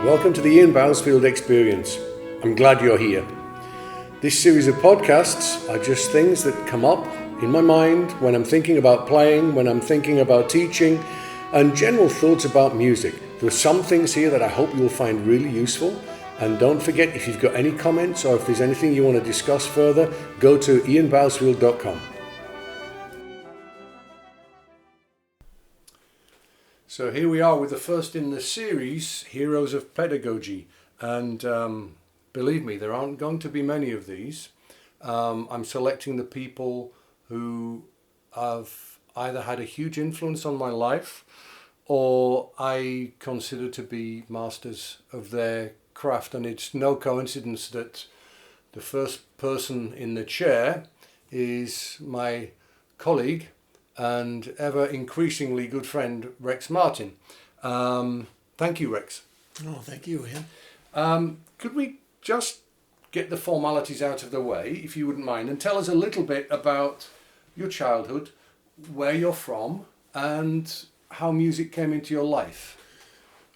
Welcome to the Ian Bousfield Experience. I'm glad you're here. This series of podcasts are just things that come up in my mind when I'm thinking about playing, when I'm thinking about teaching, and general thoughts about music. There are some things here that I hope you'll find really useful. And don't forget, if you've got any comments or if there's anything you want to discuss further, go to ianbousfield.com. So here we are with the first in the series, Heroes of Pedagogy. And believe me, there aren't going to be many of these. I'm selecting the people who have either had a huge influence on my life or I consider to be masters of their craft. And it's no coincidence that the first person in the chair is my colleague and ever increasingly good friend, Rex Martin. Thank you, Rex. Oh, thank you, Ian. Could we just get the formalities out of the way, if you wouldn't mind, and tell us a little bit about your childhood, where you're from, and how music came into your life?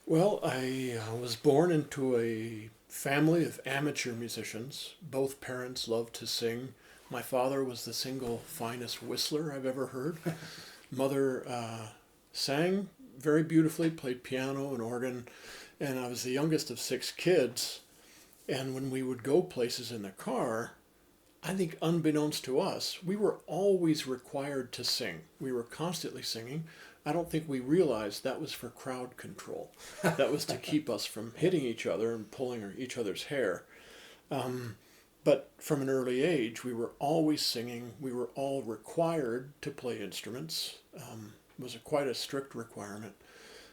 Well, I was born into a family of amateur musicians. Both parents loved to sing. My father was the single finest whistler I've ever heard. Mother sang very beautifully, played piano and organ, and I was the youngest of 6 kids. And when we would go places in the car, I think unbeknownst to us, we were always required to sing. We were constantly singing. I don't think we realized that was for crowd control. That was to keep us from hitting each other and pulling each other's hair. But from an early age, we were always singing. We were all required to play instruments. It was quite a strict requirement.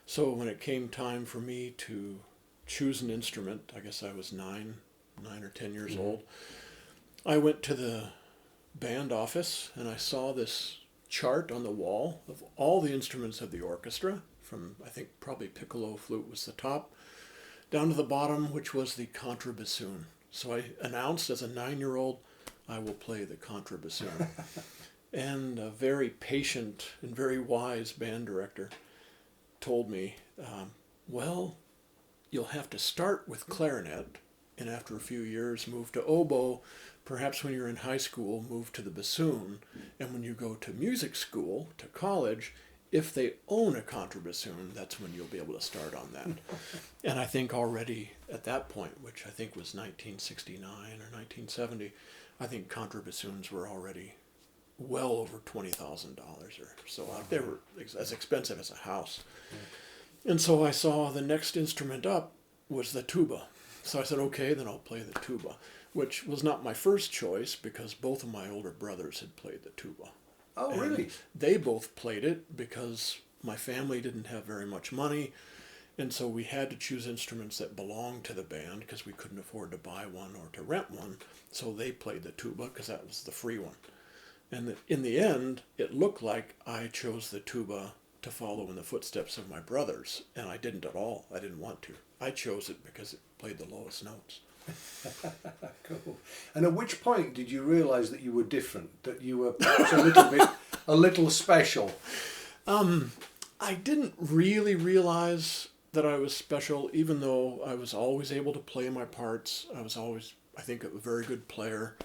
So when it came time for me to choose an instrument, I guess I was 9 or 10 years old, I went to the band office and I saw this chart on the wall of all the instruments of the orchestra, from I think probably piccolo flute was the top, down to the bottom, which was the contrabassoon. So I announced as a 9-year-old, I will play the contrabassoon. And a very patient and very wise band director told me, well, you'll have to start with clarinet, and after a few years move to oboe. Perhaps when you're in high school, move to the bassoon. And when you go to music school, to college, if they own a contrabassoon, that's when you'll be able to start on that. And I think already at that point, which I think was 1969 or 1970, I think contrabassoons were already well over $20,000 or so. They were as expensive as a house. And so I saw the next instrument up was the tuba. So I said, okay, then I'll play the tuba, which was not my first choice because both of my older brothers had played the tuba. Oh, really? They both played it because my family didn't have very much money, and so we had to choose instruments that belonged to the band because we couldn't afford to buy one or to rent one. So they played the tuba because that was the free one. And in the end, it looked like I chose the tuba to follow in the footsteps of my brothers, and I didn't at all. I didn't want to. I chose it because it played the lowest notes. Cool. And at which point did you realize that you were different, that you were perhaps a little special? I didn't really realize that I was special, even though I was always able to play my parts. I was always, I think, a very good player.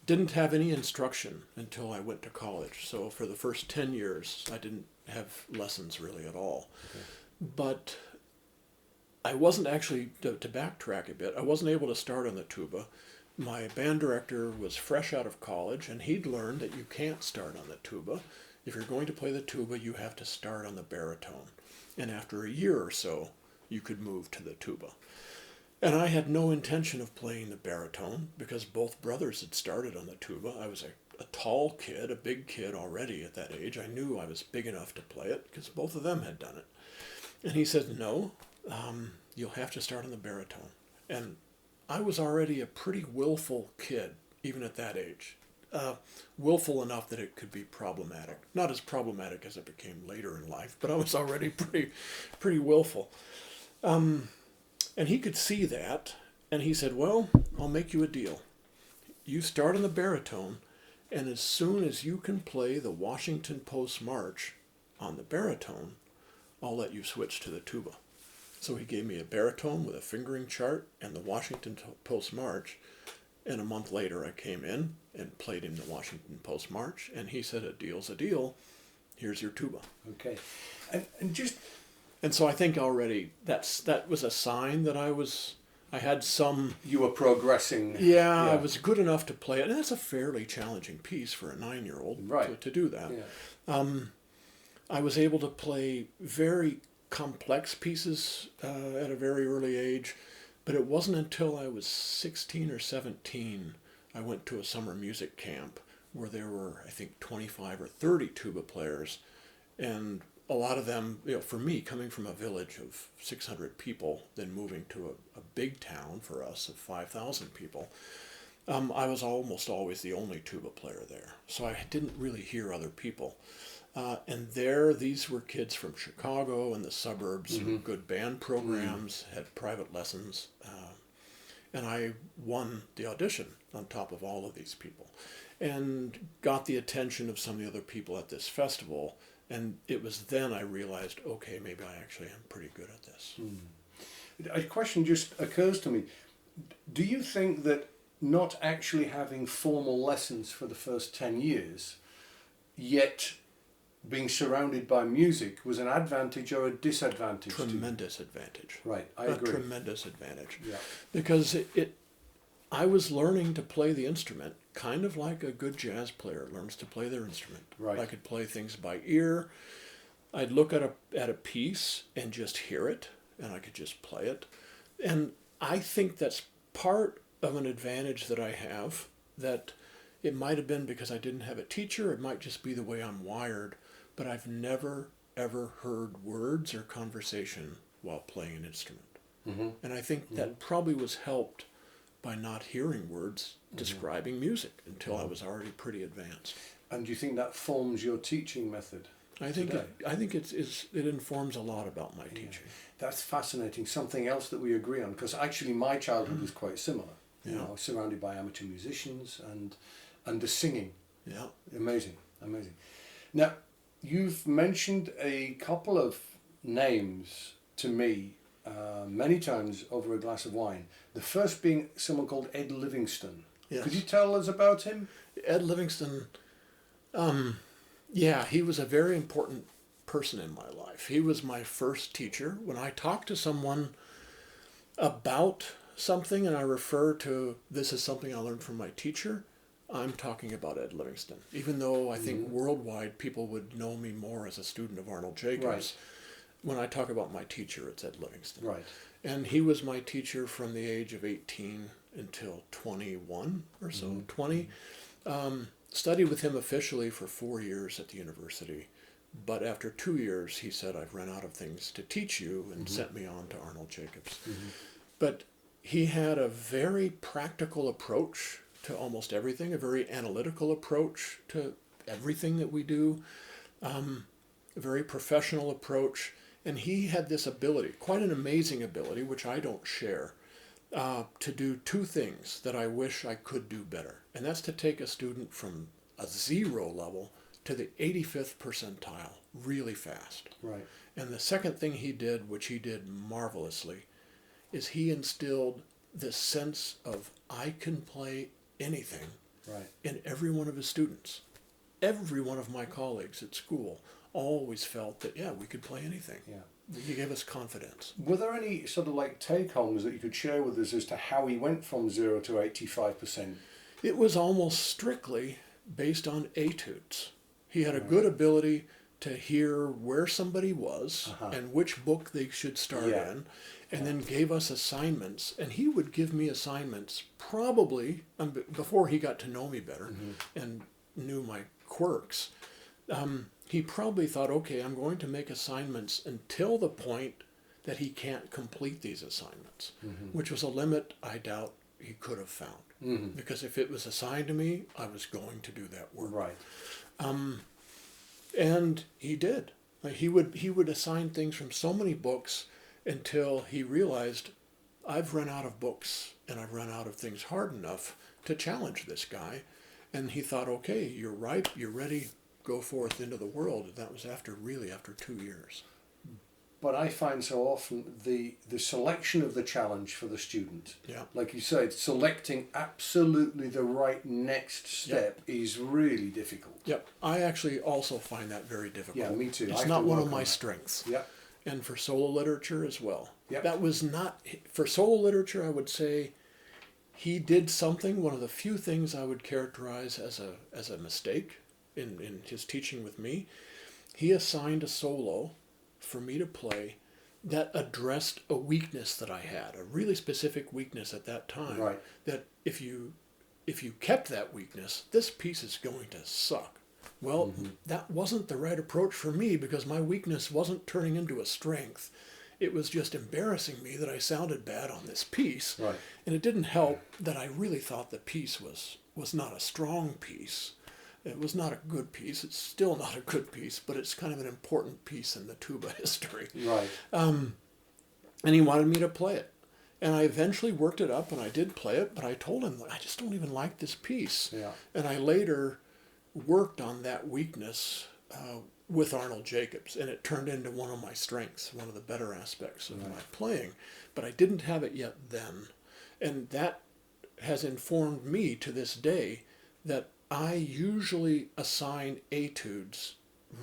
Didn't have any instruction until I went to college. So for the first 10 years, I didn't have lessons really at all. Okay. But I wasn't actually, to backtrack a bit, I wasn't able to start on the tuba. My band director was fresh out of college, and he'd learned that you can't start on the tuba. If you're going to play the tuba, you have to start on the baritone. And after a year or so, you could move to the tuba. And I had no intention of playing the baritone because both brothers had started on the tuba. I was a tall kid, a big kid already at that age. I knew I was big enough to play it because both of them had done it. And he said, no, you'll have to start on the baritone. And I was already a pretty willful kid, even at that age. Willful enough that it could be problematic. Not as problematic as it became later in life, but I was already pretty willful. And he could see that, and he said, well, I'll make you a deal. You start on the baritone, and as soon as you can play the Washington Post March on the baritone, I'll let you switch to the tuba. So he gave me a baritone with a fingering chart and the Washington Post March. And a month later, I came in and played him the Washington Post March. And he said, a deal's a deal. Here's your tuba. Okay. And just... And so I think already that was a sign that I had some... You were progressing. Yeah, I was good enough to play it. And that's a fairly challenging piece for a 9-year-old to do that. Yeah. I was able to play very complex pieces at a very early age, but it wasn't until I was 16 or 17 I went to a summer music camp where there were, I think, 25 or 30 tuba players, and a lot of them, for me, coming from a village of 600 people, then moving to a big town for us of 5,000 people, I was almost always the only tuba player there. So I didn't really hear other people. And these were kids from Chicago and the suburbs, good band programs, had private lessons. And I won the audition on top of all of these people and got the attention of some of the other people at this festival. And it was then I realized, okay, maybe I actually am pretty good at this. A question just occurs to me. Do you think that not actually having formal lessons for the first 10 years, yet being surrounded by music, was an advantage or a disadvantage? Tremendous advantage. Right, I agree. A tremendous advantage. Yeah. Because I was learning to play the instrument kind of like a good jazz player learns to play their instrument. Right. I could play things by ear. I'd look at a piece and just hear it, and I could just play it. And I think that's part of an advantage that I have, that it might have been because I didn't have a teacher, it might just be the way I'm wired, but I've never, ever heard words or conversation while playing an instrument. And I think that probably was helped by not hearing words describing music until I was already pretty advanced. And do you think that forms your teaching method? I think it informs a lot about my teaching. That's fascinating. Something else that we agree on, because actually my childhood was quite similar. You know, surrounded by amateur musicians and the singing. Yeah. Amazing. Now, you've mentioned a couple of names to me many times over a glass of wine. The first being someone called Ed Livingston. Yes. Could you tell us about him? Ed Livingston, he was a very important person in my life. He was my first teacher. When I talk to someone about something and I refer to this as something I learned from my teacher, I'm talking about Ed Livingston. Even though I think worldwide people would know me more as a student of Arnold Jacobs, Right. When I talk about my teacher, it's Ed Livingston. Right. And he was my teacher from the age of 18 until 21 or so. 20. Studied with him officially for 4 years at the university. But after 2 years, he said, I've run out of things to teach you, and sent me on to Arnold Jacobs. But he had a very practical approach to almost everything, a very analytical approach to everything that we do, a very professional approach. And he had this ability, quite an amazing ability, which I don't share, to do two things that I wish I could do better. And that's to take a student from a 0 level to the 85th percentile really fast. Right. And the second thing he did, which he did marvelously, is he instilled this sense of I can play anything in every one of his students. Every one of my colleagues at school always felt that, we could play anything. Yeah. He gave us confidence. Were there any sort of like take-homes that you could share with us as to how he went from 0 to 85%? It was almost strictly based on etudes. He had a good ability to hear where somebody was and which book they should start in, and then gave us assignments. And he would give me assignments probably before he got to know me better and knew my quirks. He probably thought, okay, I'm going to make assignments until the point that he can't complete these assignments, which was a limit I doubt he could have found. Because if it was assigned to me, I was going to do that work. Right. And he did. Like he would assign things from so many books until he realized, I've run out of books and I've run out of things hard enough to challenge this guy. And he thought, okay, you're ripe, you're ready, go forth into the world. And that was after 2 years. but I find so often the selection of the challenge for the student, Yeah. like you said, selecting absolutely the right next step is really difficult. Yep. I actually also find that very difficult. Yeah, me too. I It's have not to one work of on my that. strengths. Yeah, And for solo literature as well. Yep. That was not, for solo literature, I would say he did something, one of the few things I would characterize as a mistake in his teaching with me. He assigned a solo for me to play that addressed a weakness that I had, a really specific weakness at that time. Right. That if you kept that weakness, this piece is going to suck. Well, that wasn't the right approach for me because my weakness wasn't turning into a strength. It was just embarrassing me that I sounded bad on this piece. Right. And it didn't help that I really thought the piece was not a strong piece. It was not a good piece. It's still not a good piece, but it's kind of an important piece in the tuba history. Right. And he wanted me to play it. And I eventually worked it up and I did play it, but I told him, I just don't even like this piece. Yeah. And I later worked on that weakness with Arnold Jacobs, and it turned into one of my strengths, one of the better aspects of my playing. But I didn't have it yet then. And that has informed me to this day that I usually assign etudes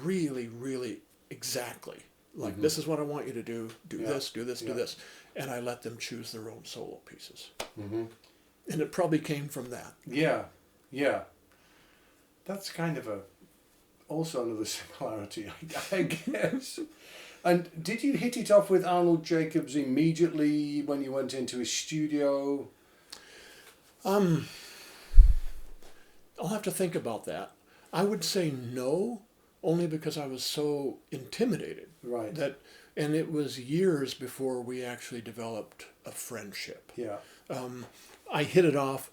really, really exactly. Like, this is what I want you to do. Do this, do this, do this. And I let them choose their own solo pieces. And it probably came from that. Yeah, yeah. That's kind of also another similarity, I guess. And did you hit it off with Arnold Jacobs immediately when you went into his studio? I'll have to think about that. I would say no, only because I was so intimidated. Right. And it was years before we actually developed a friendship. Yeah. I hit it off,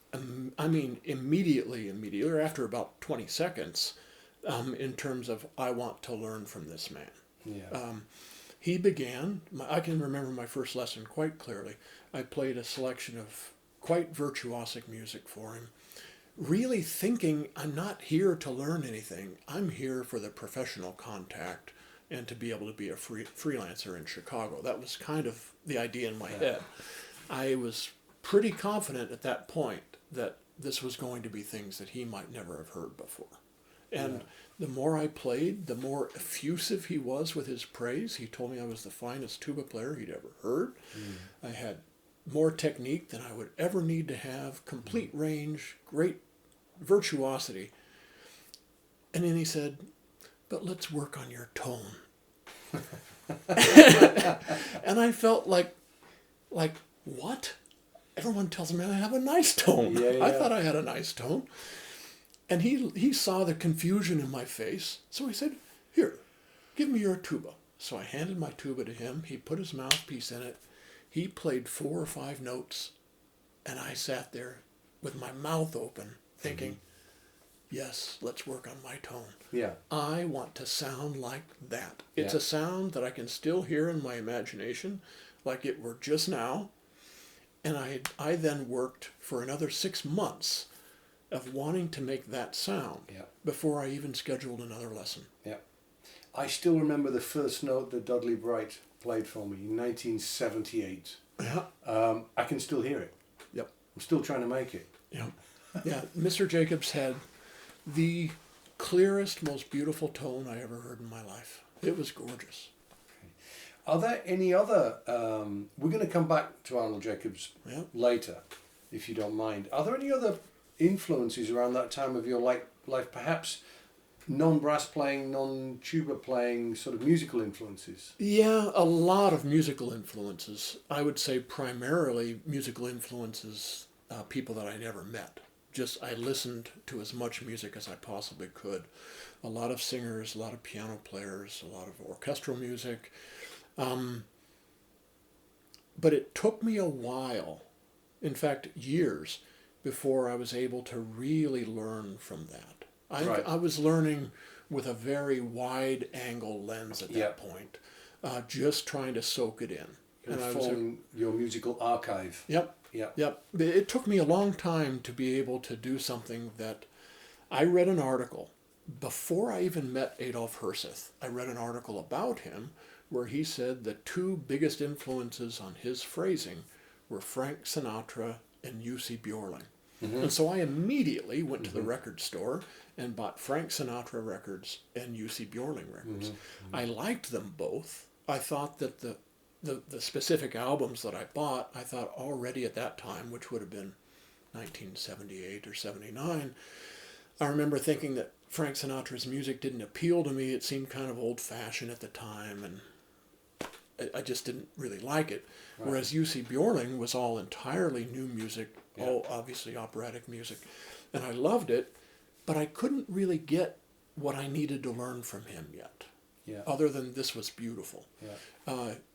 immediately, or after about 20 seconds, in terms of, I want to learn from this man. Yeah. He began, I can remember my first lesson quite clearly. I played a selection of quite virtuosic music for him, really thinking, I'm not here to learn anything. I'm here for the professional contact and to be able to be a freelancer in Chicago. That was kind of the idea in my head. I was pretty confident at that point that this was going to be things that he might never have heard before. And the more I played, the more effusive he was with his praise. He told me I was the finest tuba player he'd ever heard. I had more technique than I would ever need to have, complete range, great virtuosity. And then he said, but let's work on your tone. And I felt like, what? Everyone tells me I have a nice tone. Yeah. I thought I had a nice tone. And he saw the confusion in my face. So he said, here, give me your tuba. So I handed my tuba to him. He put his mouthpiece in it. He played 4 or 5 notes. And I sat there with my mouth open thinking, yes, let's work on my tone. Yeah. I want to sound like that. It's Yeah. a sound that I can still hear in my imagination, like it were just now. And I then worked for another 6 months of wanting to make that sound before I even scheduled another lesson. Yeah. I still remember the first note that Dudley Bright played for me in 1978. Yeah. I can still hear it. Yep. I'm still trying to make it. Yeah. Yeah. Mr. Jacobs had the clearest, most beautiful tone I ever heard in my life. It was gorgeous. Are there any other, we're going to come back to Arnold Jacobs later, if you don't mind. Are there any other influences around that time of your life, perhaps non-brass playing, non-tuba playing, sort of musical influences? Yeah, a lot of musical influences. I would say primarily musical influences, people that I never met. Just I listened to as much music as I possibly could. A lot of singers, a lot of piano players, a lot of orchestral music. But it took me a while, in fact years, before I was able to really learn from that. I was learning with a very wide angle lens at that point, just trying to soak it in. And forming your musical archive. Yep. It took me a long time to be able to do something that I read an article before I even met Adolf Herseth, I read an article about him where he said the two biggest influences on his phrasing were Frank Sinatra and Jussi Björling. And so I immediately went to the record store and bought Frank Sinatra records and Jussi Björling records. I liked them both. I thought that the specific albums that I bought, I thought already at that time, which would have been 1978 or 79, I remember thinking that Frank Sinatra's music didn't appeal to me. It seemed kind of old-fashioned at the time, and I just didn't really like it. Right. Whereas Jussi Björling was all entirely new music, all obviously operatic music, and I loved it, but I couldn't really get what I needed to learn from him yet, other than this was beautiful.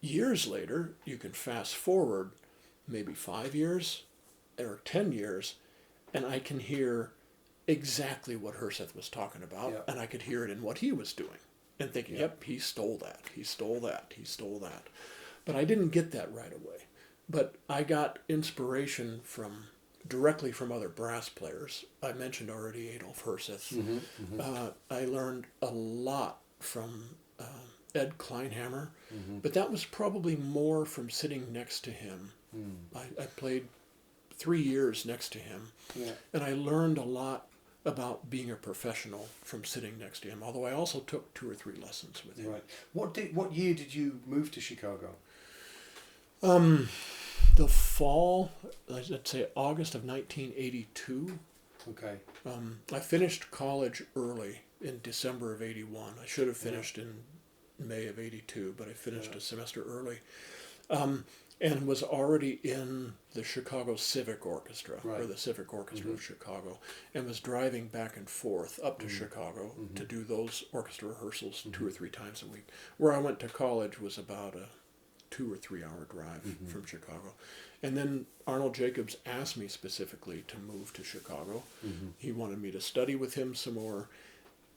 Years later, you can fast forward maybe 5 years or 10 years, and I can hear exactly what Herseth was talking about, and I could hear it in what he was doing, and thinking, yep, he stole that, he stole that, he stole that. But I didn't get that right away. But I got inspiration directly from other brass players. I mentioned already Adolf Herseth. I learned a lot from Ed Kleinhammer, but that was probably more from sitting next to him. I played 3 years next to him, and I learned a lot about being a professional from sitting next to him, although I also took 2 or 3 lessons with him. Right. What year did you move to Chicago? The fall, let's say August of 1982. Okay. I finished college early in December of 81. I should have finished in May of 82, but I finished a semester early. And was already in the Chicago Civic Orchestra, or the Civic Orchestra of Chicago, and was driving back and forth up to Chicago to do those orchestra rehearsals 2 or 3 times a week. Where I went to college was about a 2 or 3 hour drive from Chicago. And then Arnold Jacobs asked me specifically to move to Chicago. He wanted me to study with him some more.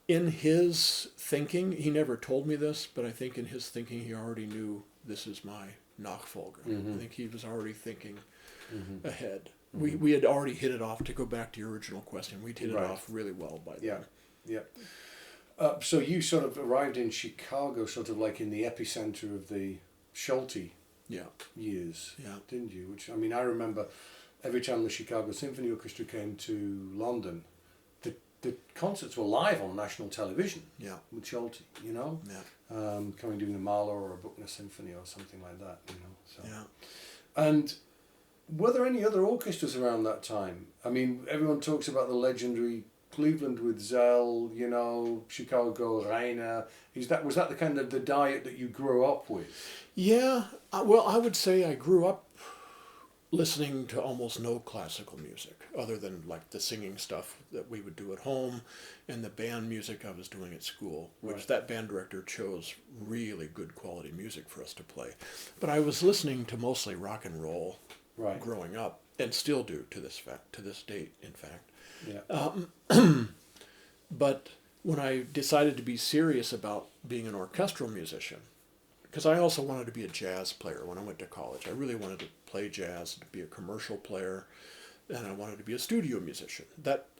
In his thinking, he never told me this, but I think in his thinking he already knew this is my Nachfolger. I think he was already thinking ahead. We had already hit it off, to go back to your original question. We'd hit it off really well by then. So you sort of arrived in Chicago sort of like in the epicenter of the Schulte years, didn't you? Which, I mean, I remember every time the Chicago Symphony Orchestra came to London, the concerts were live on national television with Schulte, you know? Coming doing the Mahler or a Bruckner Symphony or something like that, you know? So. And were there any other orchestras around that time? I mean, everyone talks about the legendary Cleveland with Zell, you know, Chicago, Rainer. Was that the kind of the diet that you grew up with? Yeah, well, I would say I grew up listening to almost no classical music, other than like the singing stuff that we would do at home and the band music I was doing at school, which that band director chose really good quality music for us to play. But I was listening to mostly rock and roll growing up, and still do to this date, in fact. But when I decided to be serious about being an orchestral musician, because I also wanted to be a jazz player when I went to college. I really wanted to play jazz, to be a commercial player, and I wanted to be a studio musician.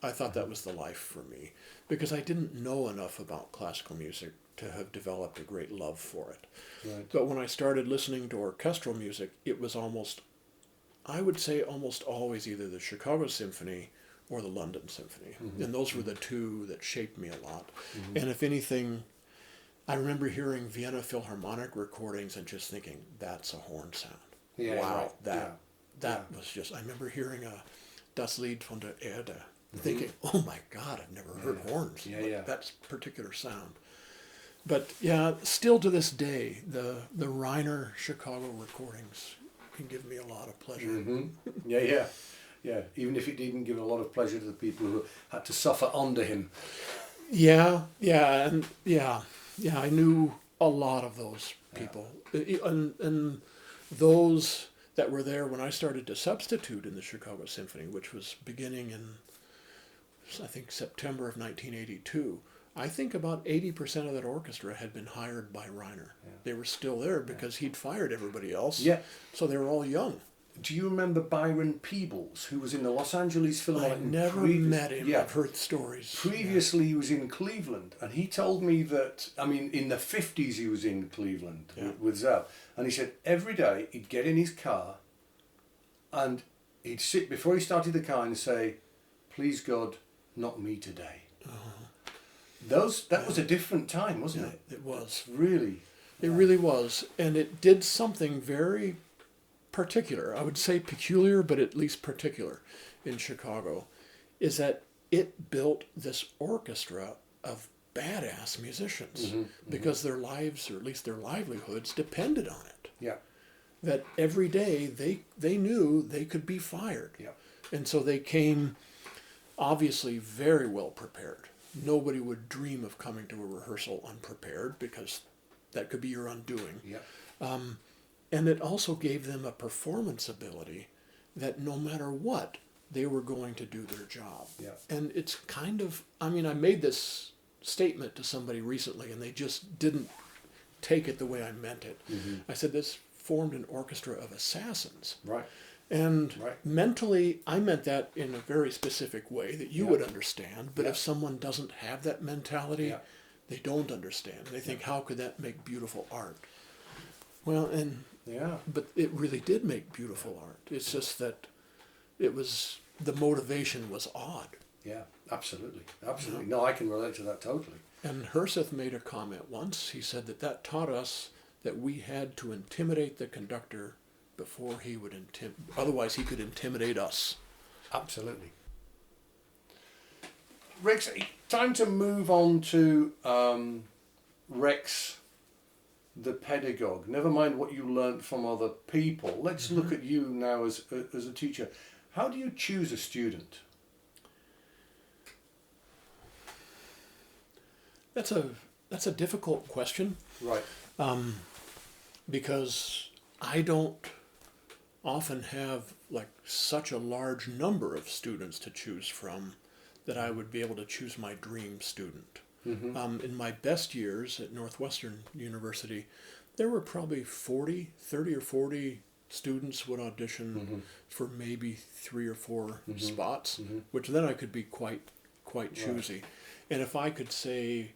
I thought that was the life for me, because I didn't know enough about classical music to have developed a great love for it. But when I started listening to orchestral music, it was almost always either the Chicago Symphony or the London Symphony. And those were the two that shaped me a lot. And if anything, I remember hearing Vienna Philharmonic recordings and just thinking, that's a horn sound. That was just, I remember hearing Das Lied von der Erde, thinking, oh my God, I've never heard horns. That particular sound. But still to this day, the Rainer Chicago recordings can give me a lot of pleasure. Yeah, even if it didn't give a lot of pleasure to the people who had to suffer under him. I knew a lot of those people. And those that were there when I started to substitute in the Chicago Symphony, which was beginning in, I think, September of 1982, I think about 80% of that orchestra had been hired by Rainer. They were still there because he'd fired everybody else. So they were all young. do you remember Byron Peebles, who was in the Los Angeles I Philharmonic? never met him. Yeah. I've heard stories. Previously, he was in Cleveland, and he told me that, I mean, in the 50s, he was in Cleveland with Zell. And he said every day he'd get in his car and he'd sit before he started the car and say, "Please God, not me today." That was a different time, wasn't it? It was. Really. It really was. And it did something very particular. I would say peculiar, but at least particular in Chicago, is that it built this orchestra of badass musicians because their lives, or at least their livelihoods, depended on it. Yeah. That every day they knew they could be fired. Yeah. And so they came obviously very well prepared. Nobody would dream of coming to a rehearsal unprepared because that could be your undoing. Yeah. And it also gave them a performance ability that no matter what, they were going to do their job. Yeah. And it's kind of, I mean, I made this statement to somebody recently and they just didn't take it the way I meant it. I said this formed an orchestra of assassins. Right. And mentally, I meant that in a very specific way that you would understand. But if someone doesn't have that mentality, they don't understand. They think, how could that make beautiful art? Well, but it really did make beautiful art. It's just that the motivation was odd. Yeah, absolutely. Absolutely. No, I can relate to that totally. And Herseth made a comment once. He said that taught us that we had to intimidate the conductor before he would otherwise he could intimidate us. Absolutely. Rex, time to move on to Rex, the pedagogue. Never mind what you learnt from other people. Let's look at you now as a teacher. How do you choose a student? That's a difficult question. Right. Because I don't often have like such a large number of students to choose from that I would be able to choose my dream student. In my best years at Northwestern University, there were probably 30 or 40 students would audition for maybe 3 or 4 spots, which then I could be quite choosy. And if I could say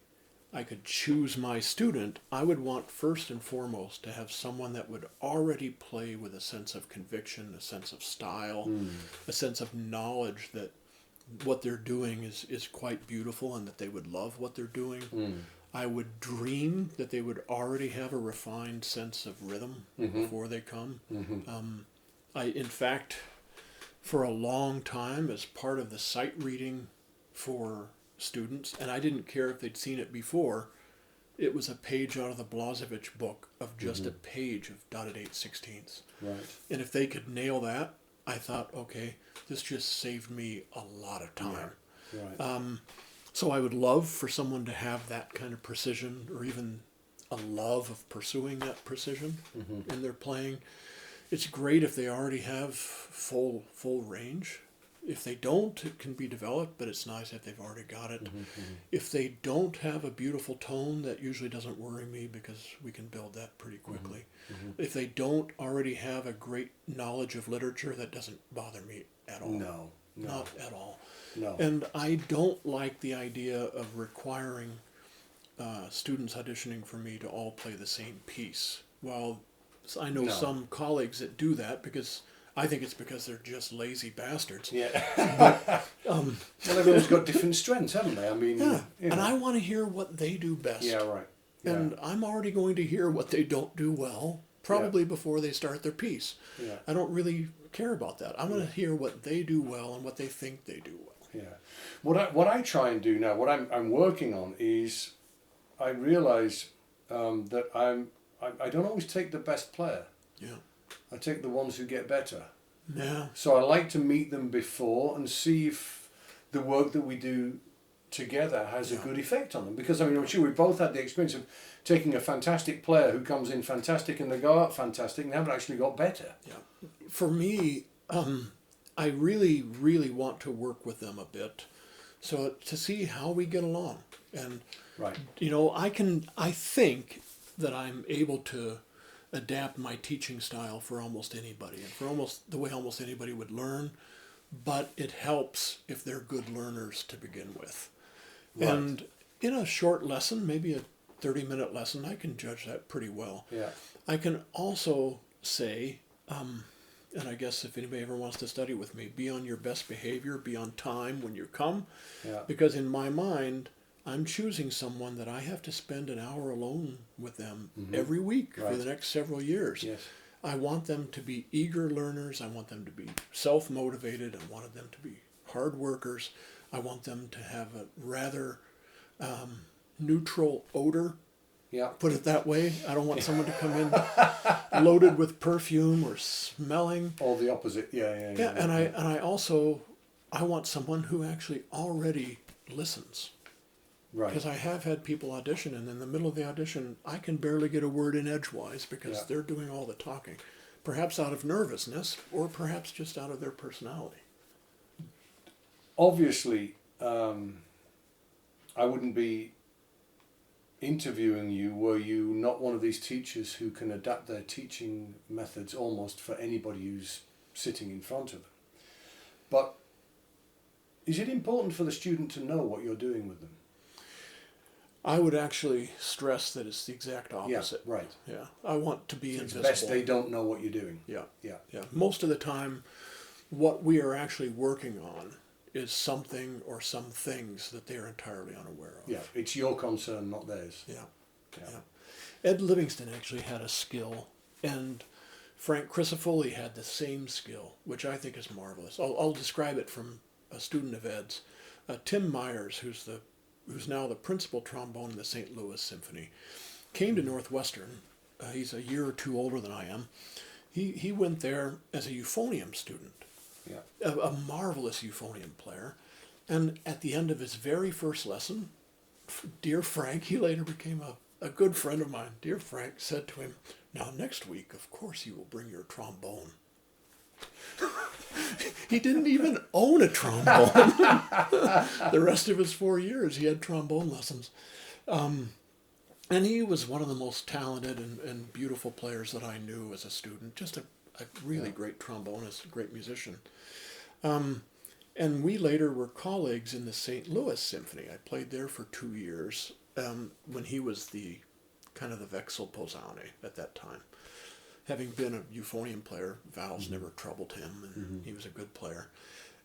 I could choose my student, I would want first and foremost to have someone that would already play with a sense of conviction, a sense of style, a sense of knowledge that what they're doing is quite beautiful and that they would love what they're doing. I would dream that they would already have a refined sense of rhythm before they come. In fact, for a long time, as part of the sight reading for students, and I didn't care if they'd seen it before, it was a page out of the Blazevich book of just a page of dotted 8/16. Right. And if they could nail that, I thought, okay, this just saved me a lot of time. Right. So I would love for someone to have that kind of precision, or even a love of pursuing that precision in their playing. It's great if they already have full range. If they don't, it can be developed, but it's nice if they've already got it. If they don't have a beautiful tone, that usually doesn't worry me because we can build that pretty quickly. If they don't already have a great knowledge of literature, that doesn't bother me at all. No. Not at all. No. And I don't like the idea of requiring students auditioning for me to all play the same piece. Well, I know some colleagues that do that because I think it's because they're just lazy bastards. Yeah. Well, everyone's got different strengths, haven't they? I mean, and I want to hear what they do best. Yeah, right. Yeah. And I'm already going to hear what they don't do well, probably before they start their piece. Yeah. I don't really care about that. I want to hear what they do well and what they think they do well. Yeah. What I try and do now, what I'm working on is, I realise that I don't always take the best player. Yeah. I take the ones who get better. Yeah. So I like to meet them before and see if the work that we do together has a good effect on them. Because I mean, I'm sure we both had the experience of taking a fantastic player who comes in fantastic and they go out fantastic and they haven't actually got better. Yeah. For me, I really, really want to work with them a bit, so to see how we get along. And Right. I think that I'm able to adapt my teaching style for almost anybody and for almost the way almost anybody would learn, but it helps if they're good learners to begin with. Right. And in a short lesson, maybe a 30-minute lesson, I can judge that pretty well. Yeah. I can also say, and I guess if anybody ever wants to study with me, be on your best behavior, be on time when you come, Yeah. because in my mind, I'm choosing someone that I have to spend an hour alone with them every week for Right. the next several years. Yes. I want them to be eager learners. I want them to be self-motivated. I wanted them to be hard workers. I want them to have a rather neutral odor, Yeah. put it that way. I don't want someone to come in loaded with perfume or smelling. All the opposite. Yeah. Yeah, and I want someone who actually already listens. Right. Because I have had people audition, and in the middle of the audition, I can barely get a word in edgewise because Yeah. they're doing all the talking. Perhaps out of nervousness, or perhaps just out of their personality. Obviously, I wouldn't be interviewing you were you not one of these teachers who can adapt their teaching methods almost for anybody who's sitting in front of them. But is it important for the student to know what you're doing with them? I would actually stress that it's the exact opposite. Yeah, right. Yeah, I want to be It's invisible. best they don't know what you're doing. Yeah, Yeah. yeah. Most of the time, what we are actually working on is something or some things that they are entirely unaware of. Yeah, it's your concern, not theirs. Yeah. Yeah. Yeah. Ed Livingston actually had a skill, and Frank Crisafulli had the same skill, which I think is marvelous. I'll describe it from a student of Ed's. Tim Myers, who's now the principal trombone in the St. Louis Symphony, came to Northwestern. He's a year or two older than I am. He went there as a euphonium student, Yeah. a marvelous euphonium player. And at the end of his very first lesson, dear Frank, he later became a good friend of mine. Dear Frank said to him, "Now next week, of course, you will bring your trombone." He didn't even own a trombone. The rest of his 4 years, he had trombone lessons. And he was one of the most talented and beautiful players that I knew as a student. Just a really great trombonist, a great musician. And we later were colleagues in the St. Louis Symphony. I played there for 2 years when he was the kind of the Wechselposaune at that time. Having been a euphonium player, vowels never troubled him, and he was a good player.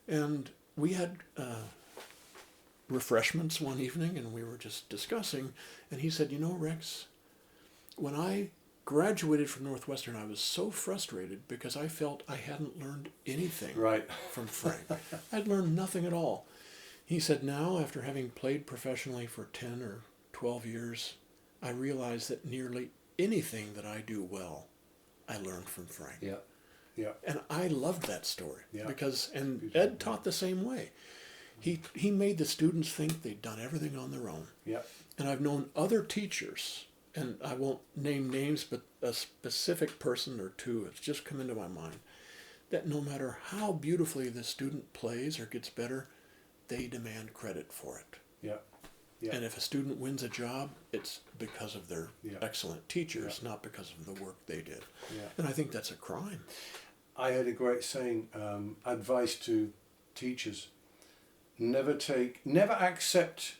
And we had refreshments one evening, and we were just discussing, and he said, "You know, Rex, when I graduated from Northwestern, I was so frustrated because I felt I hadn't learned anything Right. from Frank. I'd learned nothing at all." He said, "Now, after having played professionally for 10 or 12 years, I realize that nearly anything that I do well, I learned from Frank." Yeah. Yeah. And I loved that story Yeah. because, and Beautiful. Ed taught the same way. He made the students think they'd done everything on their own. Yeah. And I've known other teachers, and I won't name names, but a specific person or two has just come into my mind, that no matter how beautifully the student plays or gets better, they demand credit for it. Yeah. Yeah. And if a student wins a job, it's because of their Yeah. excellent teachers, not because of the work they did. Yeah. And I think that's a crime. I heard a great saying, advice to teachers: never accept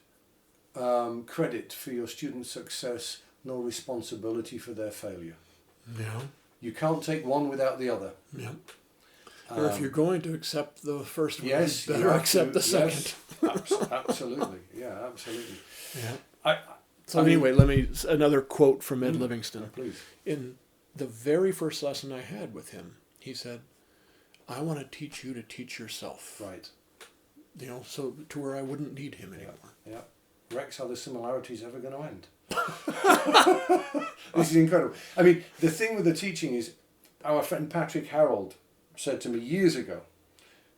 credit for your student's success, nor responsibility for their failure. Yeah. You can't take one without the other. Yeah. Or if you're going to accept the first one, Yes, you you better have accept to- the second. yes, absolutely. Yeah, absolutely. Yeah. So I mean- anyway, another quote from Ed Livingston. Please. In the very first lesson I had with him, he said, "I want to teach you to teach yourself." Right. You know, so to where I wouldn't need him anymore. Yeah. Rex, are the similarities ever going to end? This is incredible. I mean, the thing with the teaching is, our friend Patrick Harold said to me years ago,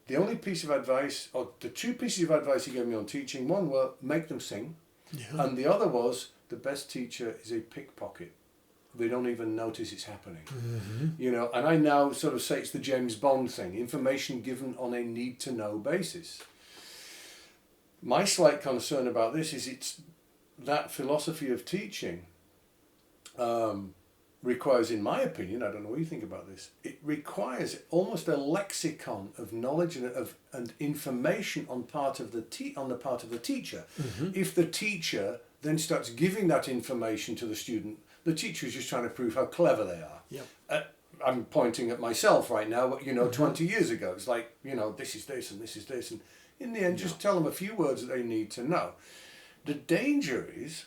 the only piece of advice, or the two pieces of advice he gave me on teaching, one were make them sing, Yeah. and the other was the best teacher is a pickpocket. They don't even notice it's happening. You know, and I now sort of say it's the James Bond thing, information given on a need-to-know basis. My slight concern about this is it's that philosophy of teaching requires, in my opinion, I don't know what you think about this, it requires almost a lexicon of knowledge and information on part of the on the part of the teacher. Mm-hmm. If the teacher then starts giving that information to the student, the teacher is just trying to prove how clever they are. Yep. I'm pointing at myself right now, Mm-hmm. 20 years ago. It's like, this is this and this is this. And in the end, just tell them a few words that they need to know. The danger is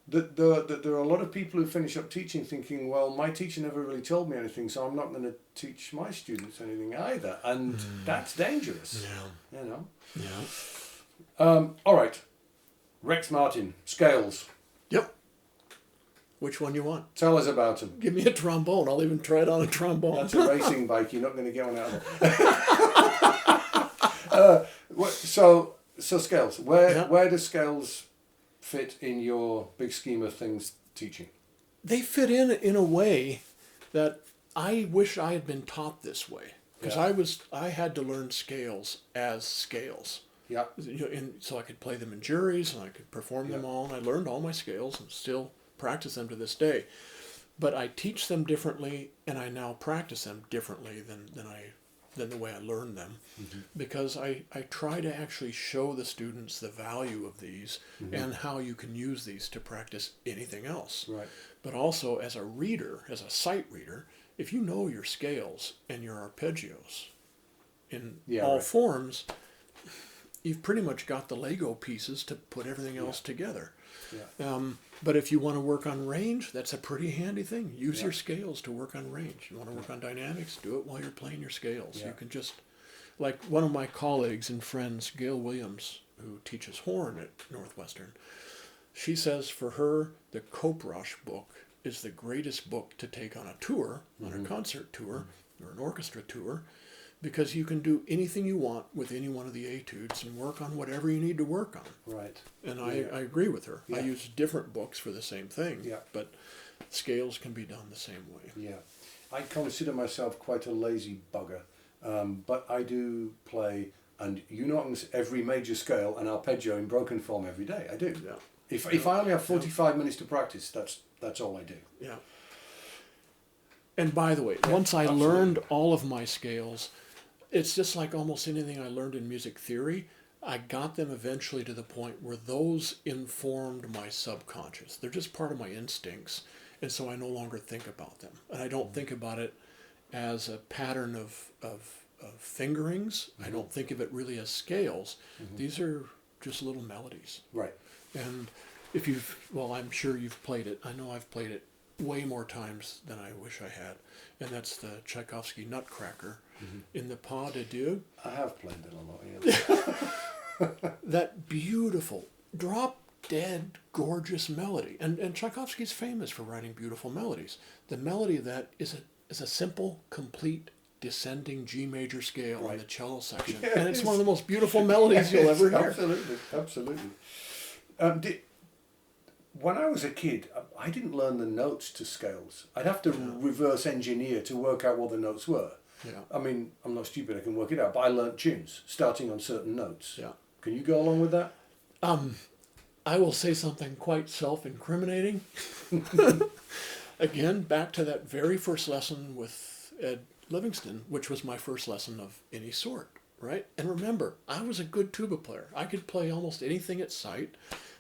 that there are a lot of people who finish up teaching thinking, well, my teacher never really told me anything, so I'm not going to teach my students anything either. And that's dangerous. Yeah. Yeah. All right. Rex Martin, scales. Yep. Which one you want? Tell us about them. Give me a trombone. I'll even try it on a trombone. That's a racing bike. You're not going to get one out of it. So scales. Where do scales fit in your big scheme of things teaching? They fit in a way that I wish I had been taught this way, because I had to learn scales as scales. Yeah. So I could play them in juries and I could perform them all, and I learned all my scales and still practice them to this day. But I teach them differently, and I now practice them differently than the way I learned them, because I try to actually show the students the value of these and how you can use these to practice anything else. Right. But also as a reader, as a sight reader, if you know your scales and your arpeggios in all forms, you've pretty much got the Lego pieces to put everything else together. Yeah. But if you want to work on range, that's a pretty handy thing. Use your scales to work on range. You want to work on dynamics, do it while you're playing your scales. Yeah. You can just, like one of my colleagues and friends, Gail Williams, who teaches horn at Northwestern, she says for her, the Cope-Rush book is the greatest book to take on a tour, on a concert tour, or an orchestra tour, because you can do anything you want with any one of the etudes and work on whatever you need to work on. Right. And I agree with her. Yeah. I use different books for the same thing, but scales can be done the same way. Yeah. I consider myself quite a lazy bugger, but I do play, and every major scale and arpeggio in broken form every day. I do. Yeah. If I only have 45 minutes to practice, that's all I do. Yeah. And by the way, once I learned all of my scales, it's just like almost anything I learned in music theory. I got them eventually to the point where those informed my subconscious. They're just part of my instincts, and so I no longer think about them. And I don't think about it as a pattern of fingerings. I don't think of it really as scales. These are just little melodies. Right. And I'm sure you've played it. I know I've played it way more times than I wish I had. And that's the Tchaikovsky Nutcracker in the Pas de Deux. I have played it a lot, yeah. That beautiful, drop-dead, gorgeous melody. And Tchaikovsky's famous for writing beautiful melodies. The melody of that is a simple, complete, descending G major scale in the cello section. Yeah, and it's one of the most beautiful melodies you'll ever hear. Absolutely, absolutely. When I was a kid, I didn't learn the notes to scales. I'd have to reverse engineer to work out what the notes were. Yeah. I mean, I'm not stupid, I can work it out, but I learnt tunes, starting on certain notes. Yeah. Can you go along with that? I will say something quite self-incriminating. Again, back to that very first lesson with Ed Livingston, which was my first lesson of any sort, right? And remember, I was a good tuba player. I could play almost anything at sight.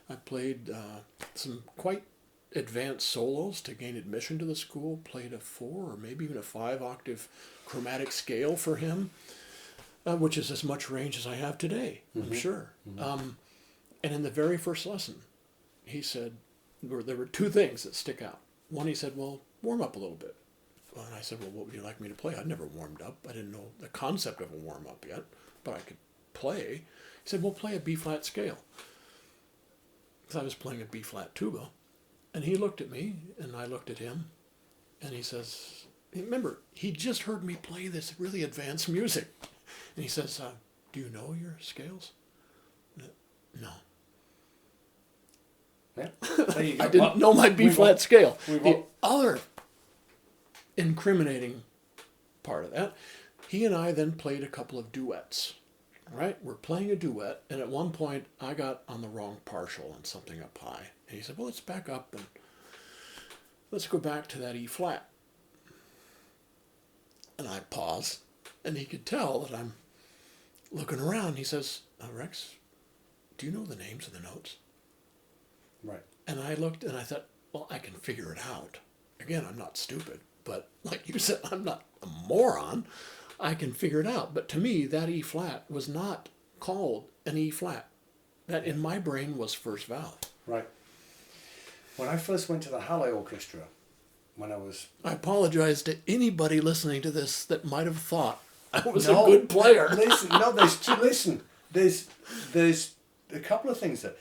I played some quite advanced solos to gain admission to the school, played a 4 or maybe even a 5 octave chromatic scale for him, which is as much range as I have today, I'm sure. And in the very first lesson, he said, there were 2 things that stick out. One, he said, well, warm up a little bit. And I said, well, what would you like me to play? I'd never warmed up. I didn't know the concept of a warm-up yet, but I could play. He said, well, play a B-flat scale. Because I was playing a B-flat tuba. And he looked at me, and I looked at him, and he says, remember, he just heard me play this really advanced music. And he says, do you know your scales? No. Yeah. There you go. I didn't know my B-flat scale. The The other incriminating part of that, he and I then played a couple of duets. Right? We're playing a duet, and at one point I got on the wrong partial on something up high. And he said, well, let's back up. And let's go back to that E flat. And I pause, and he could tell that I'm looking around. He says, Rex, do you know the names of the notes? Right. And I looked and I thought, well, I can figure it out. Again, I'm not stupid, but like you said, I'm not a moron. I can figure it out. But to me, that E flat was not called an E flat. That in my brain was first valve. Right. When I first went to the Halle Orchestra, when I was... I apologize to anybody listening to this that might have thought I was a good player. There's a couple of things there.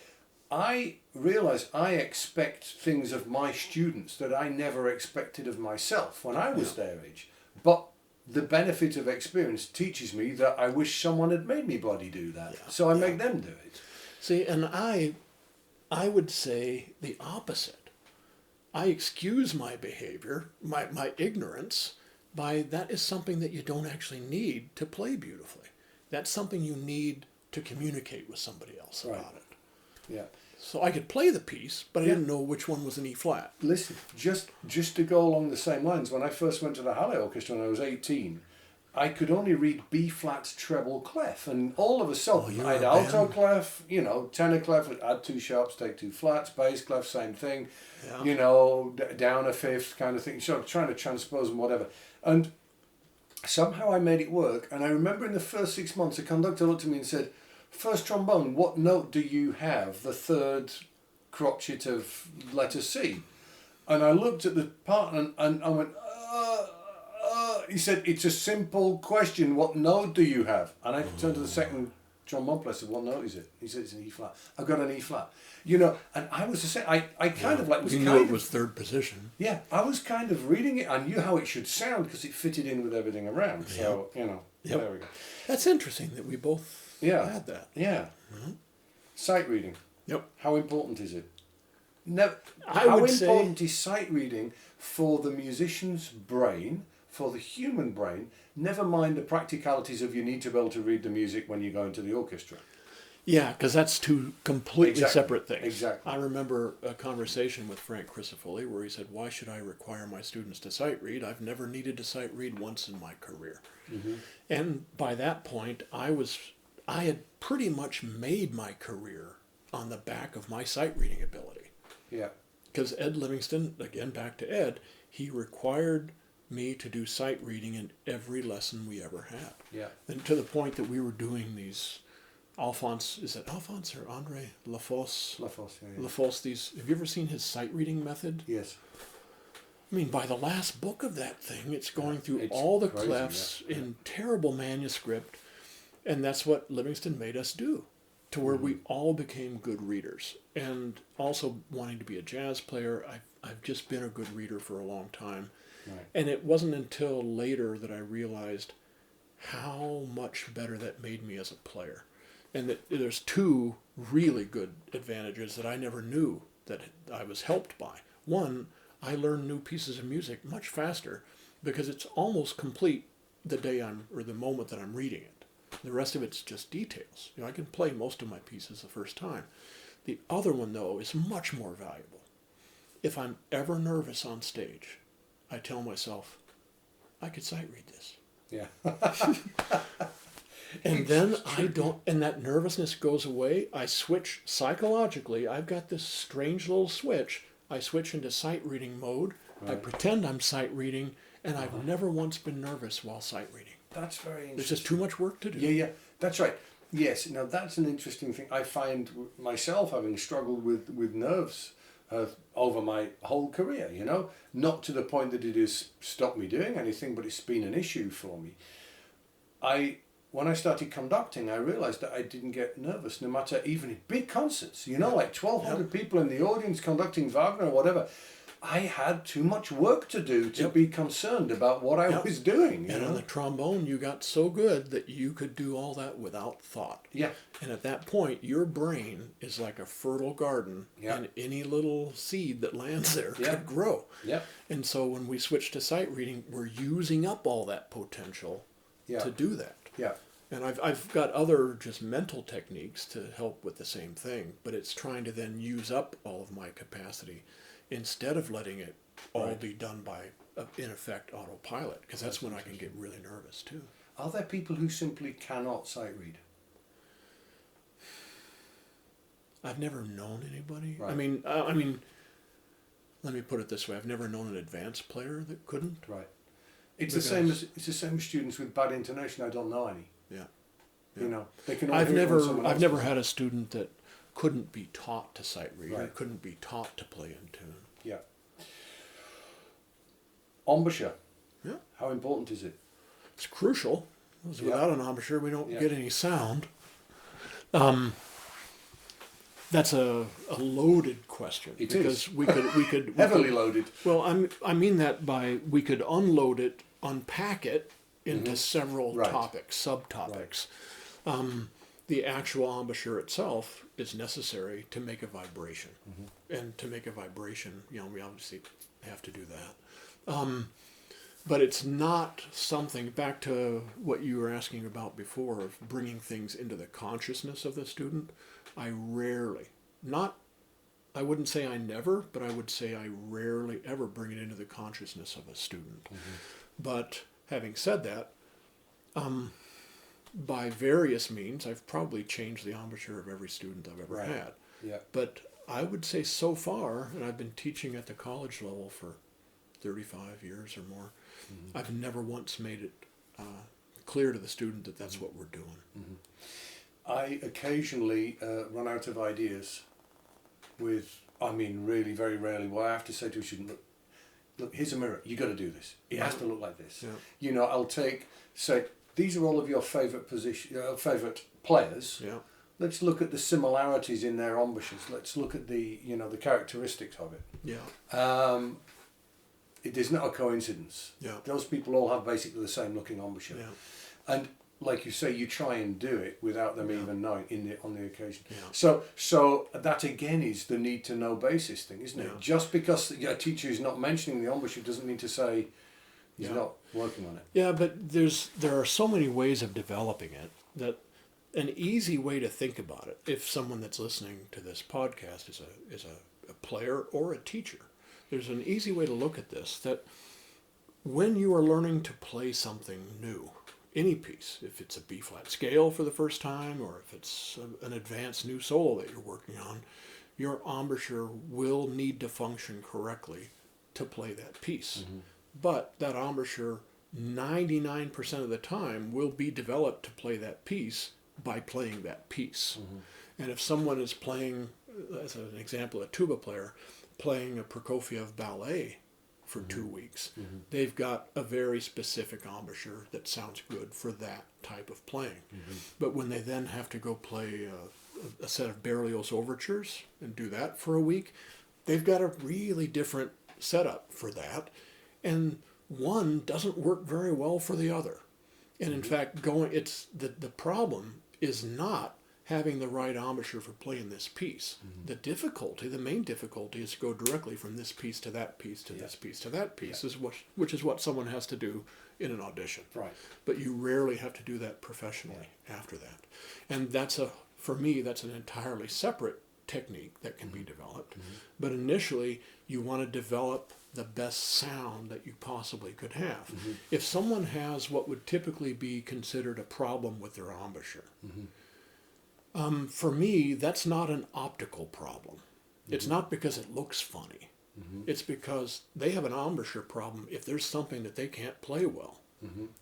I realize I expect things of my students that I never expected of myself when I was their age. But the benefit of experience teaches me that I wish someone had made me bloody do that. Yeah. So I make them do it. See, and I would say the opposite. I excuse my behavior, my ignorance, by that is something that you don't actually need to play beautifully. That's something you need to communicate with somebody else about it. Yeah. So I could play the piece, but I didn't know which one was an E flat. Listen, just to go along the same lines, when I first went to the Halle Orchestra when I was 18, I could only read B flat treble clef, and all of a sudden I had alto clef, tenor clef, add two sharps, take two flats, bass clef, same thing, down a fifth kind of thing, sort of trying to transpose and whatever. And somehow I made it work, and I remember in the first 6 months, the conductor looked at me and said, "First trombone, what note do you have? The third crotchet of letter C." And I looked at the partner and I went, he said, "It's a simple question. What note do you have?" And I turned to the second trombone player and said, "What note is it?" He said, "It's an E flat." I've got an E flat. And I was the same. I kind of like was you kind knew of, it was third position. Yeah, I was kind of reading it. I knew how it should sound because it fitted in with everything around. So, there we go. That's interesting that we both had that. Yeah. Mm-hmm. Sight reading. Yep. How important is it? How important is sight reading for the musician's brain, for the human brain, never mind the practicalities of you need to be able to read the music when you go into the orchestra? Yeah, because that's two completely separate things. Exactly. I remember a conversation with Frank Crisafulli where he said, "Why should I require my students to sight read? I've never needed to sight read once in my career." Mm-hmm. And by that point, I had pretty much made my career on the back of my sight reading ability. Yeah. Because Ed Livingston, again back to Ed, he required me to do sight reading in every lesson we ever had. Yeah. And to the point that we were doing these is it Alphonse or Andre Lafosse? Lafosse, yeah. Lafosse, have you ever seen his sight reading method? Yes. I mean, by the last book of that thing, it's going through It's all the crazy, clefs in terrible manuscript, and that's what Livingston made us do, to where we all became good readers. And also wanting to be a jazz player, I've just been a good reader for a long time. Right. And it wasn't until later that I realized how much better that made me as a player. And that there's two really good advantages that I never knew that I was helped by. One, I learn new pieces of music much faster because it's almost complete the moment that I'm reading it. The rest of it's just details. I can play most of my pieces the first time. The other one, though, is much more valuable. If I'm ever nervous on stage, I tell myself, I could sight read this. Yeah. And then and that nervousness goes away. I switch psychologically. I've got this strange little switch. I switch into sight reading mode. Right. I pretend I'm sight reading, and I've never once been nervous while sight reading. That's very interesting. There's just too much work to do. Yeah, that's right. Yes, now that's an interesting thing. I find myself having struggled with nerves over my whole career, not to the point that it has stopped me doing anything, but it's been an issue for me. When I started conducting, I realized that I didn't get nervous, no matter even in big concerts, like 1,200 people in the audience conducting Wagner or whatever. I had too much work to do to be concerned about what I was doing. And on the trombone, you got so good that you could do all that without thought. Yeah. And at that point, your brain is like a fertile garden, and any little seed that lands there could grow. Yeah. And so when we switch to sight reading, we're using up all that potential to do that. Yeah. And I've got other just mental techniques to help with the same thing, but it's trying to then use up all of my capacity. instead of letting it all Right. be done by, in effect, autopilot, because that's when I can get really nervous too. Are there people who simply cannot sight read? I've never known anybody. Right. I mean, let me put it this way: I've never known an advanced player that couldn't. Right. It's the same as students with bad intonation. I don't know any. Yeah. You know, they can. All I've hear it when never, someone I've else never does it. had a student that couldn't be taught to sight read or Right. couldn't be taught to play in tune. Yeah. Embouchure. Yeah. How important is it? It's crucial. Because Yeah. without an embouchure, we don't Yeah. get any sound. That's a loaded question. It because is. we could Heavily loaded. Well, I mean that by we could unload it, unpack it into several Right. topics, subtopics. The actual embouchure itself is necessary to make a vibration, and to make a vibration, we obviously have to do that. But it's not something, back to what you were asking about before, of bringing things into the consciousness of the student. I wouldn't say I never, but I would say I rarely ever bring it into the consciousness of a student. But having said that, by various means, I've probably changed the embouchure of every student I've ever Right. had. Yeah. But I would say so far, and I've been teaching at the college level for 35 years or more, I've never once made it clear to the student that that's what we're doing. I occasionally run out of ideas with, really very rarely, what I have to say to a student, look, here's a mirror, you got to do this. It has to look like this. Yeah. I'll say, these are all of your favourite players. Yeah. Let's look at the similarities in their embouchures. Let's look at the characteristics of it. Yeah. It is not a coincidence. Yeah. Those people all have basically the same looking embouchure. Yeah. And like you say, you try and do it without them even knowing on the occasion. Yeah. So that again is the need to know basis thing, isn't it? Yeah. Just because a teacher is not mentioning the embouchure doesn't mean to say he's not working on it. Yeah, but there are so many ways of developing it that an easy way to think about it, if someone that's listening to this podcast is a player or a teacher, there's an easy way to look at this, that when you are learning to play something new, any piece, if it's a B-flat scale for the first time, or if it's an advanced new solo that you're working on, your embouchure will need to function correctly to play that piece. But that embouchure, 99% of the time, will be developed to play that piece by playing that piece. And if someone is playing, as an example, a tuba player, playing a Prokofiev ballet for 2 weeks, they've got a very specific embouchure that sounds good for that type of playing. But when they then have to go play a set of Berlioz overtures and do that for a week, they've got a really different setup for that. And one doesn't work very well for the other. And in fact, the problem is not having the right embouchure for playing this piece. The main difficulty is to go directly from this piece to that piece to this piece to that piece, which is what someone has to do in an audition. Right. But you rarely have to do that professionally after that. And for me, that's an entirely separate technique that can be developed. But initially, you want to develop the best sound that you possibly could have. If someone has what would typically be considered a problem with their embouchure, for me, that's not an optical problem. It's not because it looks funny. It's because they have an embouchure problem if there's something that they can't play well.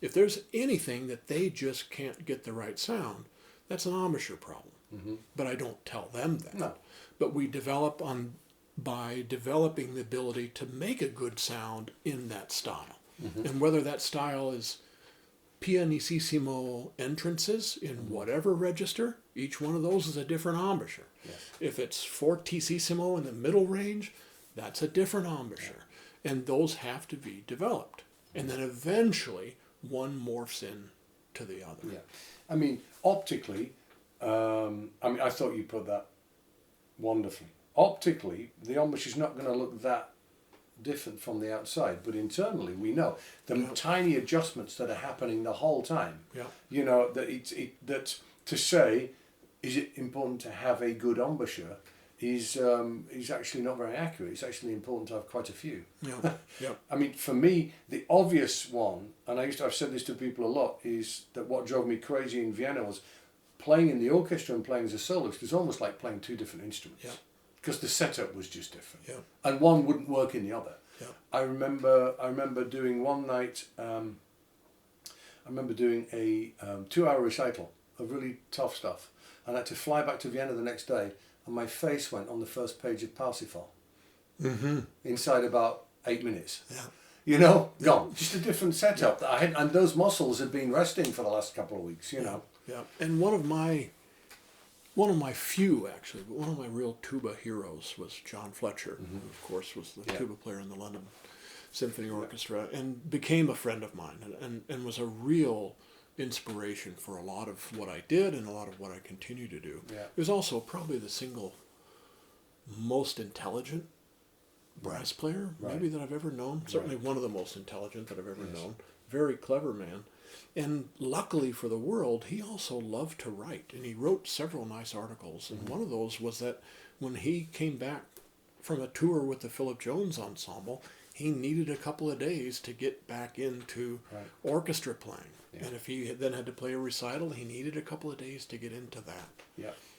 If there's anything that they just can't get the right sound, that's an embouchure problem. But I don't tell them that. No. But we develop by developing the ability to make a good sound in that style. And whether that style is pianissimo entrances in whatever register, each one of those is a different embouchure. Yes. If it's fortissimo in the middle range, that's a different embouchure. And those have to be developed. And then eventually one morphs in to the other. Yeah. Optically, I thought you put that wonderfully. Optically, the embouchure is not going to look that different from the outside, but internally we know the tiny adjustments that are happening the whole time. That to say, is it important to have a good embouchure, is actually not very accurate. It's actually important to have quite a few. Yeah, yeah. I mean, for me, the obvious one, and I've said this to people a lot, is that what drove me crazy in Vienna was playing in the orchestra and playing as a soloist is almost like playing two different instruments. Yeah. Because the setup was just different. Yeah. And one wouldn't work in the other. Yeah. I remember doing one night, I remember doing a 2-hour recital of really tough stuff. And I had to fly back to Vienna the next day, and my face went on the first page of Parsifal. Mm-hmm. Inside about 8 minutes. Yeah. You know, gone. Just a different setup that I had, and those muscles had been resting for the last couple of weeks. You know. Yeah. And one of my few, actually, but one of my real tuba heroes was John Fletcher, who of course was the tuba player in the London Symphony Orchestra, and became a friend of mine, and was a real inspiration for a lot of what I did and a lot of what I continue to do. Yeah. He was also probably the single most intelligent brass player maybe that I've ever known. Certainly one of the most intelligent that I've ever known. Very clever man. And luckily for the world, he also loved to write, and he wrote several nice articles. And one of those was that when he came back from a tour with the Philip Jones Ensemble, he needed a couple of days to get back into orchestra playing. Yeah. And if he then had to play a recital, he needed a couple of days to get into that.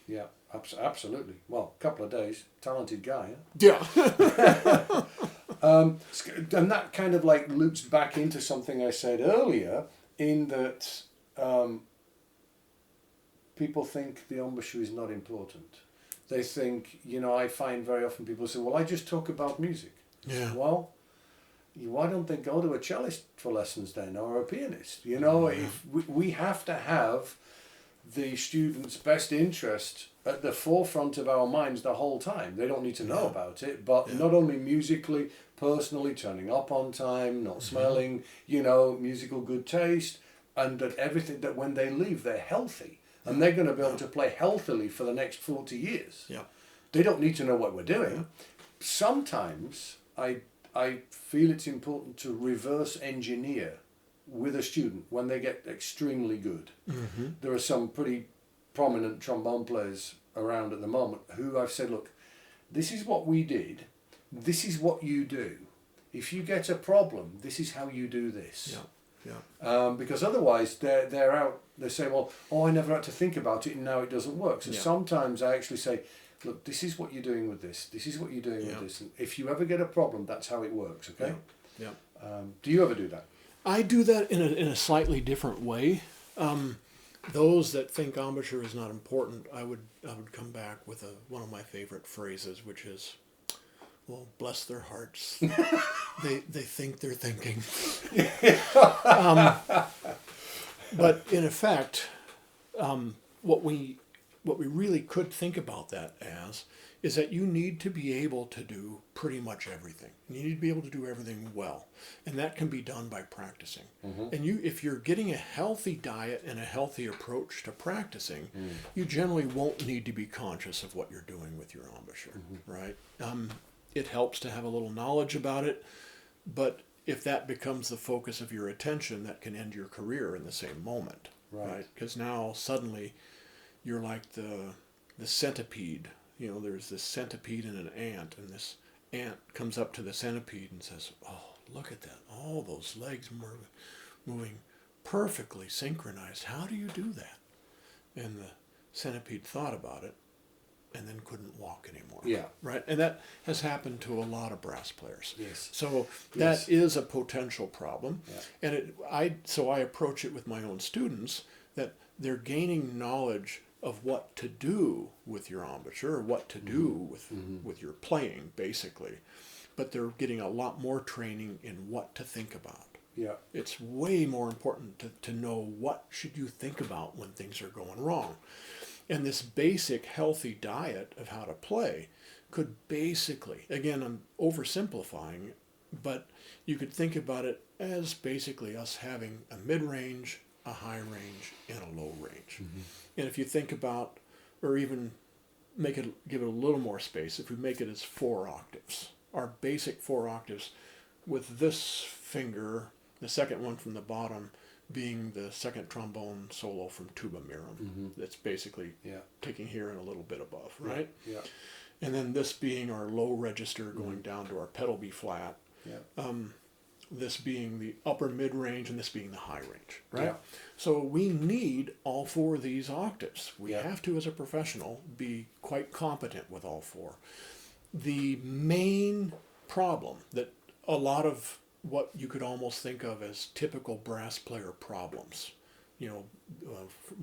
Yeah, absolutely. Well, a couple of days. Talented guy, Yeah. And that kind of like loops back into something I said earlier, in that people think the embouchure is not important. They think, I find very often people say, well, I just talk about music. Yeah. Well, why don't they go to a cellist for lessons then, or a pianist? If we have to have the student's best interest at the forefront of our minds the whole time. They don't need to know about it, but not only musically, personally, turning up on time, not smelling, musical good taste, and that everything, that when they leave, they're healthy, and they're going to be able to play healthily for the next 40 years. Yeah. They don't need to know what we're doing. Sometimes I feel it's important to reverse engineer with a student when they get extremely good. Mm-hmm. There are some pretty prominent trombone players around at the moment who I've said, look, this is what we did, this is what you do. If you get a problem, this is how you do this. Because otherwise they're out, they say, well, I never had to think about it and now it doesn't work. So sometimes I actually say, look, this is what you're doing with this. This is what you're doing with this. And if you ever get a problem, that's how it works, okay? Yeah. Do you ever do that? I do that in a slightly different way. Those that think embouchure is not important, I would come back with one of my favorite phrases, which is, well, bless their hearts. they think they're thinking. But in effect, what we really could think about that as is that you need to be able to do pretty much everything. You need to be able to do everything well. And that can be done by practicing. Mm-hmm. And if you're getting a healthy diet and a healthy approach to practicing, you generally won't need to be conscious of what you're doing with your embouchure, right? It helps to have a little knowledge about it, but if that becomes the focus of your attention, that can end your career in the same moment, right? Because now suddenly you're like the centipede. There's this centipede and an ant, and this ant comes up to the centipede and says, oh, look at that. All those legs moving perfectly synchronized. How do you do that? And the centipede thought about it and then couldn't walk anymore. Yeah. Right? And that has happened to a lot of brass players. Yes. So that is a potential problem. Yeah. And I approach it with my own students that they're gaining knowledge of what to do with your embouchure, or what to do with your playing, basically. But they're getting a lot more training in what to think about. Yeah. It's way more important to know what should you think about when things are going wrong. And this basic healthy diet of how to play could basically, again, I'm oversimplifying, but you could think about it as basically us having a mid-range, a high range, and a low range. Mm-hmm. And if you think about, or even give it a little more space, if we make it as 4 octaves, our basic 4 octaves, with this finger, the second one from the bottom, being the second trombone solo from Tuba Mirum. That's basically taking here and a little bit above, right? Yeah. And then this being our low register going down to our pedal B flat. Yeah. This being the upper mid range and this being the high range, right? Yeah. So we need all four of these octaves. We Yeah. have to, as a professional, be quite competent with all four. The main problem that a lot of what you could almost think of as typical brass player problems, you know,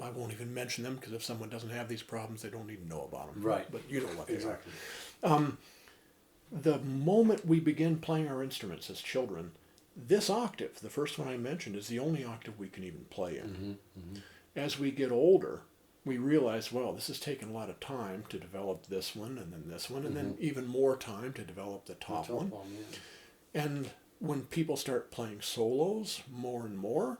I won't even mention them because if someone doesn't have these problems, they don't even know about them. Right. But you know what they Exactly. are. The moment we begin playing our instruments as children, this octave, the first one I mentioned, is the only octave we can even play in. Mm-hmm. Mm-hmm. As we get older, we realize, well, this has taken a lot of time to develop this one, and then this one, and then even more time to develop the top one. Yeah. And when people start playing solos more and more,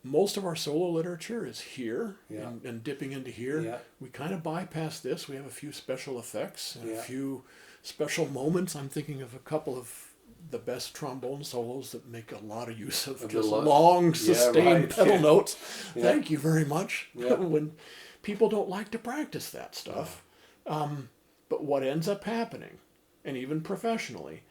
most of our solo literature is here Yeah. and dipping into here. Yeah. We kind of bypass this. We have a few special effects and Yeah. a few special moments. I'm thinking of a couple of the best trombone solos that make a lot of use of just long, sustained pedal notes. Yeah. Thank you very much. Yeah. When people don't like to practice that stuff. But what ends up happening, and even professionally,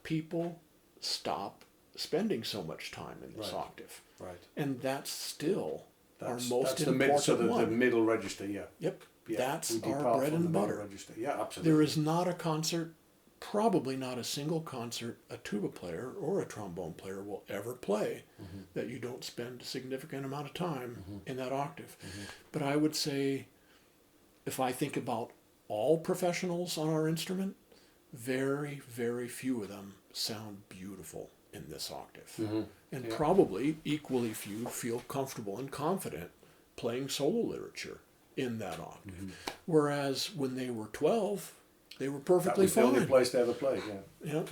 people stop spending so much time in this Right. octave. Right. And that's still our most that's important one. the middle register, yeah. Yep. Yeah, That's we our depart bread from the and middle butter. register. Yeah, absolutely. There is not a concert, probably not a single concert a tuba player or a trombone player will ever play that you don't spend a significant amount of time in that octave. But I would say, if I think about all professionals on our instrument, very, very few of them sound beautiful in this octave. And probably equally few feel comfortable and confident playing solo literature in that octave. Whereas when they were 12, they were That perfectly was the only fine. place they ever played, yeah. Yep.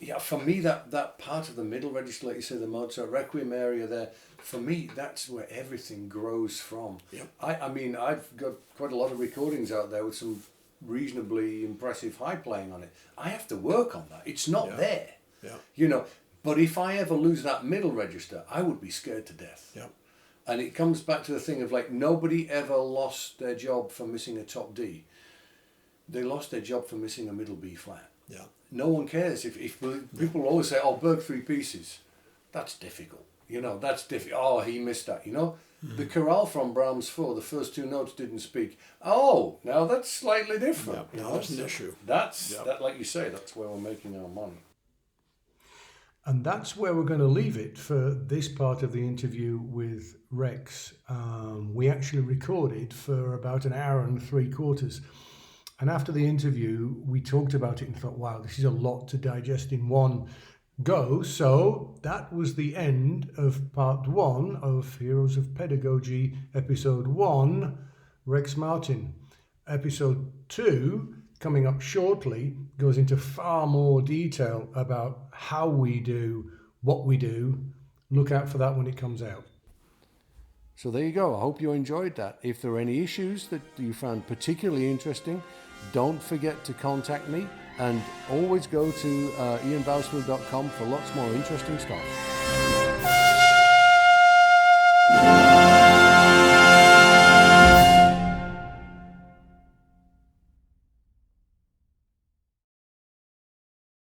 Yeah, for me, that part of the middle register, like you say, the Mozart Requiem area there, for me, that's where everything grows from. Yep. I mean, I've got quite a lot of recordings out there with some reasonably impressive high playing on it. I have to work on that. It's not Yeah. there, Yeah. you know. But if I ever lose that middle register, I would be scared to death. Yep. And it comes back to the thing of like, nobody ever lost their job for missing a top D. They lost their job for missing a middle B flat. Yeah. No one cares if people always say, "Oh, Berg three pieces." That's difficult, you know. That's difficult. Oh, he missed that, you know. The chorale from Brahms 4, the first two notes didn't speak. Oh, now that's slightly different. Yeah, now there's an issue. That's Yep. that, like you say, that's where we're making our money. And that's where we're going to leave it for this part of the interview with Rex. We actually recorded for about an hour and 3/4. And after the interview, we talked about it and thought, wow, this is a lot to digest in one go. So that was the end of part 1 of Heroes of Pedagogy, episode 1, Rex Martin. Episode 2, coming up shortly, goes into far more detail about how we do what we do. Look out for that when it comes out. So there you go. I hope you enjoyed that. If there are any issues that you found particularly interesting, don't forget to contact me, and always go to ianbousfield.com for lots more interesting stuff.